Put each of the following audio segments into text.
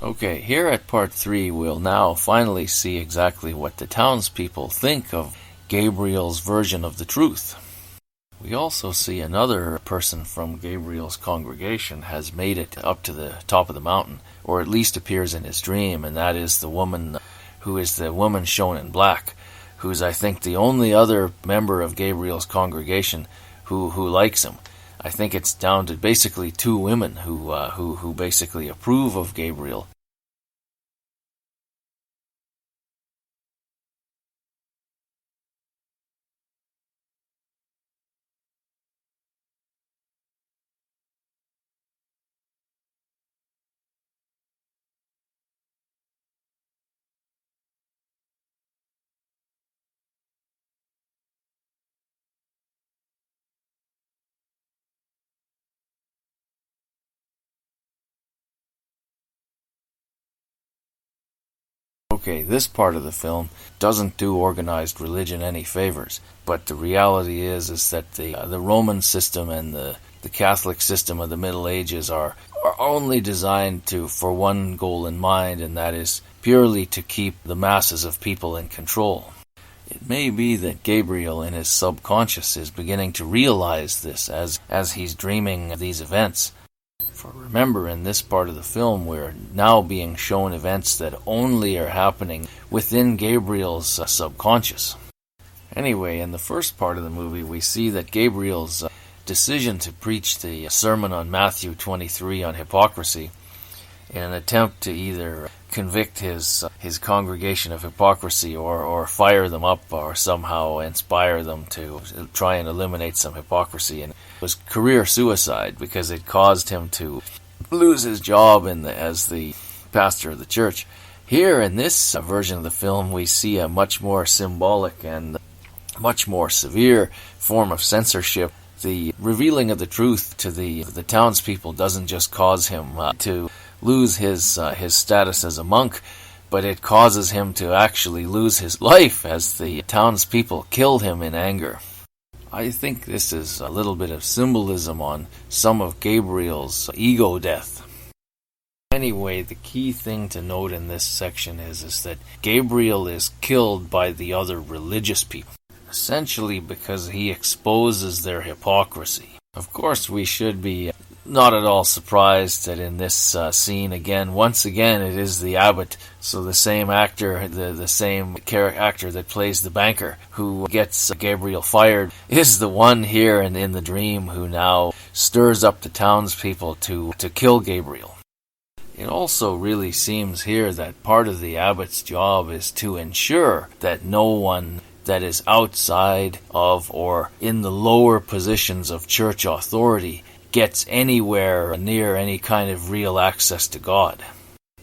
Okay, here at part 3 we'll now finally see exactly what the townspeople think of Gabriel's version of the truth. We also see another person from Gabriel's congregation has made it up to the top of the mountain, or at least appears in his dream, and that is the woman who is the woman shown in black, who's, I think, the only other member of Gabriel's congregation who likes him. I think it's down to basically 2 women who basically approve of Gabriel. Okay, this part of the film doesn't do organized religion any favors, but the reality is that the Roman system and the Catholic system of the Middle Ages are only designed for one goal in mind, and that is purely to keep the masses of people in control. It may be that Gabriel in his subconscious is beginning to realize this as he's dreaming of these events. For remember, in this part of the film, we're now being shown events that only are happening within Gabriel's subconscious. Anyway, in the first part of the movie, we see that Gabriel's decision to preach the sermon on Matthew 23 on hypocrisy in an attempt to either convict his congregation of hypocrisy or fire them up or somehow inspire them to try and eliminate some hypocrisy. And it was career suicide because it caused him to lose his job as the pastor of the church. Here in this version of the film, we see a much more symbolic and much more severe form of censorship. The revealing of the truth to the townspeople doesn't just cause him to lose his status as a monk, but it causes him to actually lose his life as the townspeople kill him in anger. I think this is a little bit of symbolism on some of Gabriel's ego death. Anyway, the key thing to note in this section is that Gabriel is killed by the other religious people, essentially because he exposes their hypocrisy. Of course, we should be not at all surprised that in this scene once again, it is the abbot, so the same actor, the same actor that plays the banker who gets Gabriel fired, is the one here in the dream who now stirs up the townspeople to kill Gabriel. It also really seems here that part of the abbot's job is to ensure that no one that is outside of or in the lower positions of church authority gets anywhere near any kind of real access to God.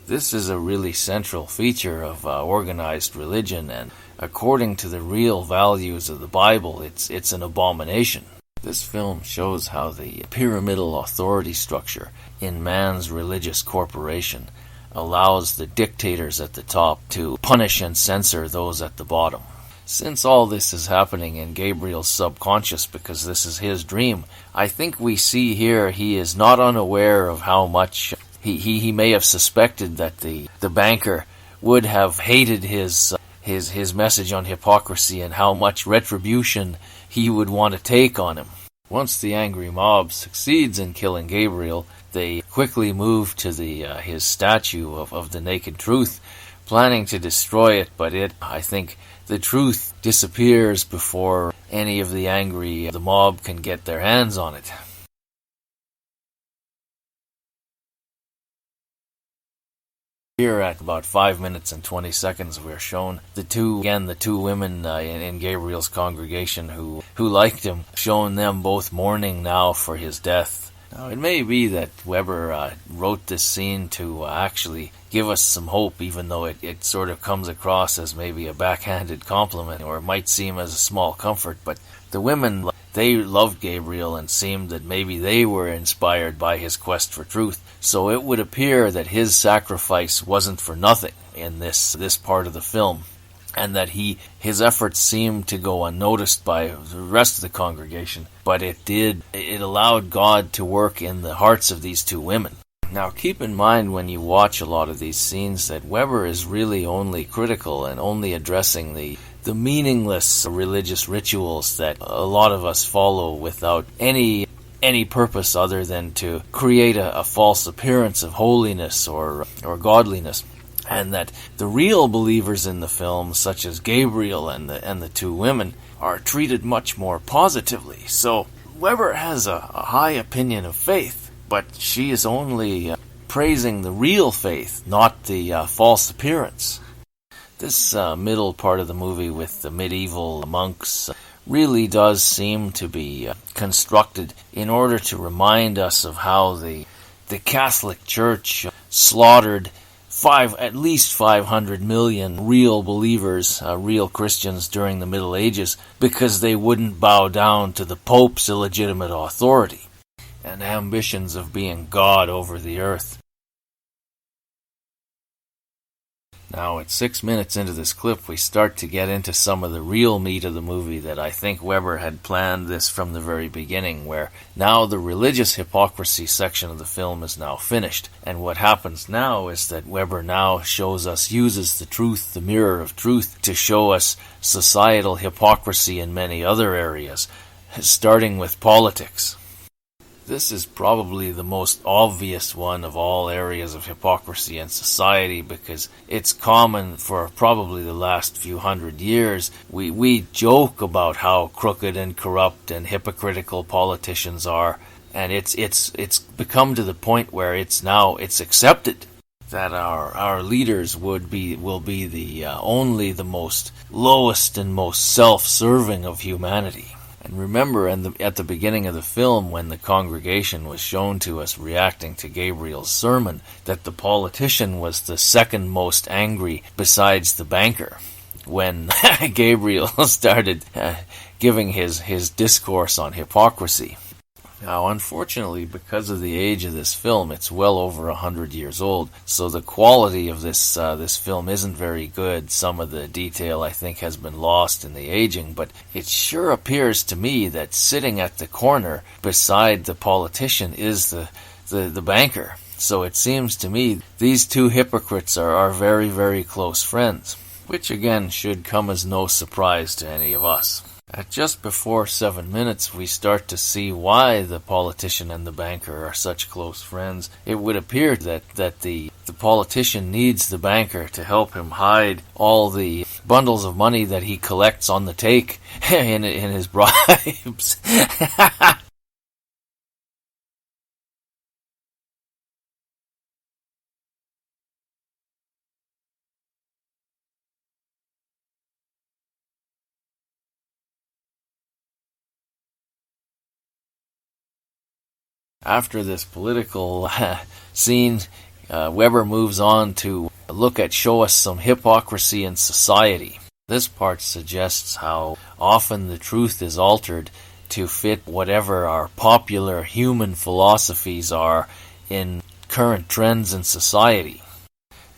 This is a really central feature of organized religion, and according to the real values of the Bible, it's an abomination. This film shows how the pyramidal authority structure in man's religious corporation allows the dictators at the top to punish and censor those at the bottom. Since all this is happening in Gabriel's subconscious because this is his dream, I think we see here he is not unaware of how much he may have suspected that the banker would have hated his message on hypocrisy and how much retribution he would want to take on him. Once the angry mob succeeds in killing Gabriel, they quickly move to his statue of the naked truth, planning to destroy it, but I think the truth disappears before any of the mob can get their hands on it. Here at about 5 minutes and 20 seconds we're shown the two women in Gabriel's congregation who liked him, showing them both mourning now for his death. Now, it may be that Weber wrote this scene to actually give us some hope, even though it sort of comes across as maybe a backhanded compliment, or it might seem as a small comfort, but the women, they loved Gabriel and seemed that maybe they were inspired by his quest for truth, so it would appear that his sacrifice wasn't for nothing in this part of the film, and that his efforts seemed to go unnoticed by the rest of the congregation, but it allowed God to work in the hearts of these two women. Now keep in mind when you watch a lot of these scenes that Weber is really only critical and only addressing the meaningless religious rituals that a lot of us follow without any purpose other than to create a false appearance of holiness or godliness. And that the real believers in the film, such as Gabriel and the two women, are treated much more positively. So Weber has a high opinion of faith, but she is only praising the real faith, not the false appearance. This middle part of the movie with the medieval monks really does seem to be constructed in order to remind us of how the Catholic Church slaughtered at least 500 million real believers, real Christians during the Middle Ages, because they wouldn't bow down to the Pope's illegitimate authority and ambitions of being God over the earth. Now, at 6 minutes into this clip, we start to get into some of the real meat of the movie that I think Weber had planned this from the very beginning, where now the religious hypocrisy section of the film is now finished. And what happens now is that Weber now uses the truth, the mirror of truth, to show us societal hypocrisy in many other areas, starting with politics. This is probably the most obvious one of all areas of hypocrisy in society because it's common for probably the last few hundred years. We joke about how crooked and corrupt and hypocritical politicians are, and it's become to the point where it's accepted that our leaders will be only the most lowest and most self-serving of humanity. And remember, at the beginning of the film, when the congregation was shown to us reacting to Gabriel's sermon, that the politician was the second most angry besides the banker. When Gabriel started giving his discourse on hypocrisy. Now, unfortunately, because of the age of this film, it's well over 100 years old, so the quality of this film isn't very good. Some of the detail, I think, has been lost in the aging, but it sure appears to me that sitting at the corner beside the politician is the banker. So it seems to me these two hypocrites are very, very close friends, which again should come as no surprise to any of us. At just before 7 minutes, we start to see why the politician and the banker are such close friends. It would appear that the politician needs the banker to help him hide all the bundles of money that he collects on the take in his bribes. After this political scene, Weber moves on to show us some hypocrisy in society. This part suggests how often the truth is altered to fit whatever our popular human philosophies are in current trends in society.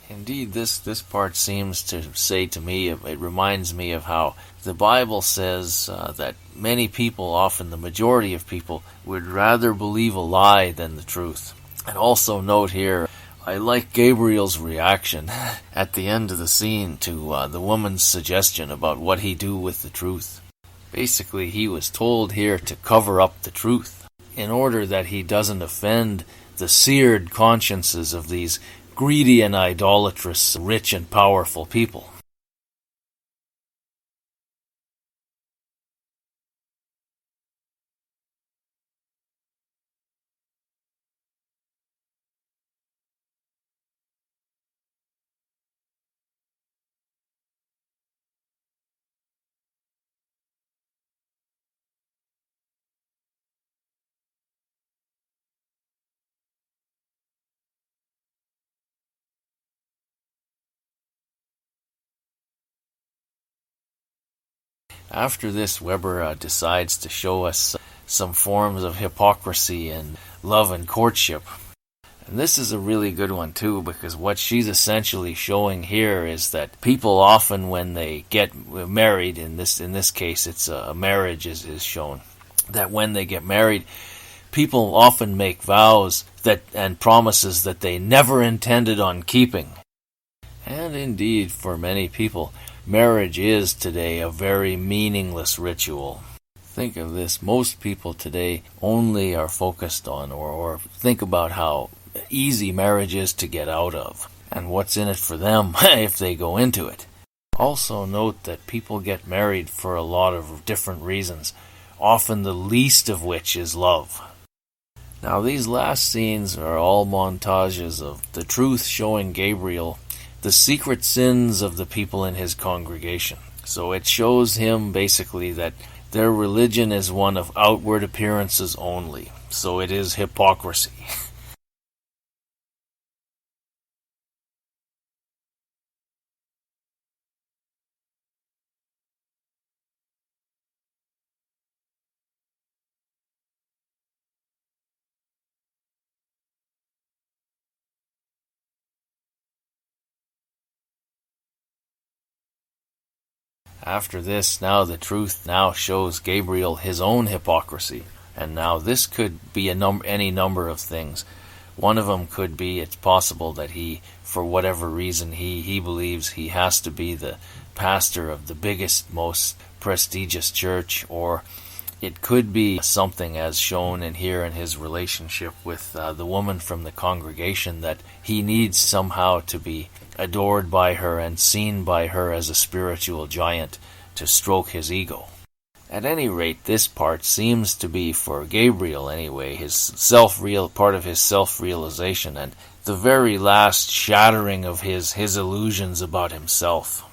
Indeed, this part seems to say to me, it reminds me of how the Bible says that many people, often the majority of people, would rather believe a lie than the truth. And also note here, I like Gabriel's reaction at the end of the scene to the woman's suggestion about what he do with the truth. Basically, he was told here to cover up the truth in order that he doesn't offend the seared consciences of these greedy and idolatrous, rich and powerful people. After this, Weber decides to show us some forms of hypocrisy in love and courtship. And this is a really good one too, because what she's essentially showing here is that people often, when they get married, in this case it's a marriage is shown, that when they get married, People often make vows and promises that they never intended on keeping. And indeed, for many people, marriage is today a very meaningless ritual. Think of this, most people today only are focused on or think about how easy marriage is to get out of, and what's in it for them if they go into it. Also note that people get married for a lot of different reasons, often the least of which is love. Now these last scenes are all montages of the truth showing Gabriel the secret sins of the people in his congregation. So it shows him basically that their religion is one of outward appearances only. So it is hypocrisy. After this, now the truth now shows Gabriel his own hypocrisy. And now this could be any number of things. One of them could be it's possible that he, for whatever reason, he believes he has to be the pastor of the biggest, most prestigious church, or it could be something as shown in here in his relationship with the woman from the congregation, that he needs somehow to be adored by her and seen by her as a spiritual giant to stroke his ego. At any rate, this part seems to be, for Gabriel anyway, part of his self-realization and the very last shattering of his illusions about himself.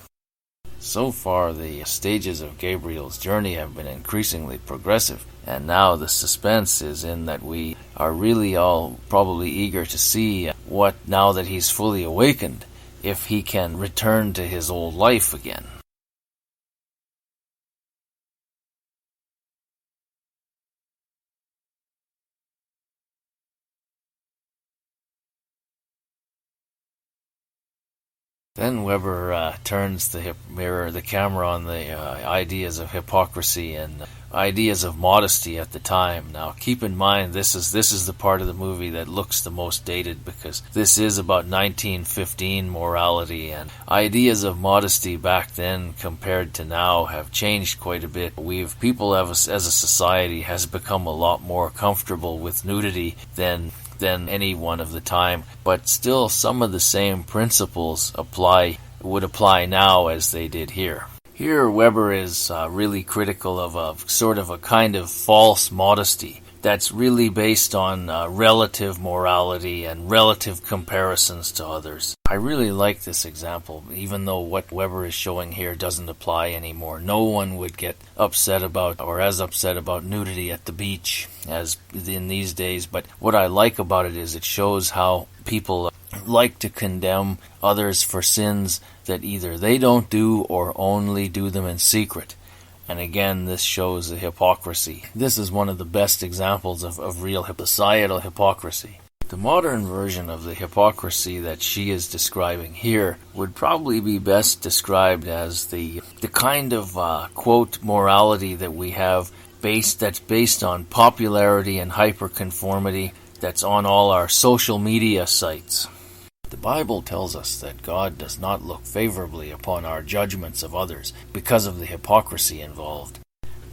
So far, the stages of Gabriel's journey have been increasingly progressive, and now the suspense is in that we are really all probably eager to see what, now that he's fully awakened, if he can return to his old life again. Then Weber turns the camera on the ideas of hypocrisy and ideas of modesty at the time. Now, keep in mind, this is the part of the movie that looks the most dated, because this is about 1915 morality, and ideas of modesty back then compared to now have changed quite a bit. People as a society has become a lot more comfortable with nudity than anyone of the time, but still some of the same principles would apply now as they did here. Here Weber is really critical of a kind of false modesty that's really based on relative morality and relative comparisons to others. I really like this example, even though what Weber is showing here doesn't apply anymore. No one would get upset about, or as upset about, nudity at the beach as in these days. But what I like about it is it shows how people like to condemn others for sins that either they don't do or only do them in secret. And again, this shows the hypocrisy. This is one of the best examples of real societal hypocrisy. The modern version of the hypocrisy that she is describing here would probably be best described as the kind of quote morality that we have that's based on popularity and hyperconformity, that's on all our social media sites. The Bible tells us that God does not look favorably upon our judgments of others because of the hypocrisy involved.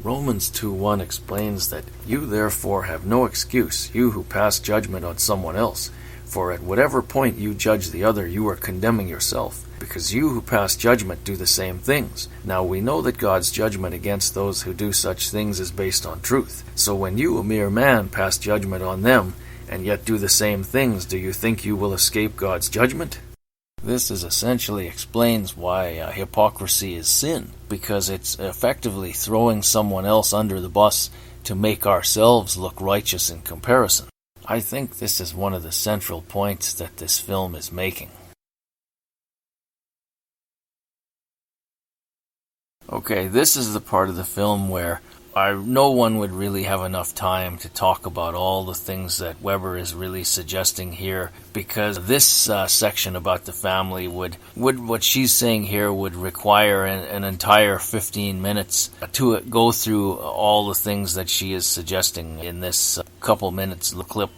Romans 2:1 explains that you therefore have no excuse, you who pass judgment on someone else, for at whatever point you judge the other, you are condemning yourself, because you who pass judgment do the same things. Now we know that God's judgment against those who do such things is based on truth. So when you, a mere man, pass judgment on them, and yet do the same things, do you think you will escape God's judgment? This essentially explains why hypocrisy is sin, because it's effectively throwing someone else under the bus to make ourselves look righteous in comparison. I think this is one of the central points that this film is making. Okay, this is the part of the film where no one would really have enough time to talk about all the things that Weber is really suggesting here, because this section about the family would what she's saying here would require an entire 15 minutes to go through all the things that she is suggesting in this couple minutes of the clip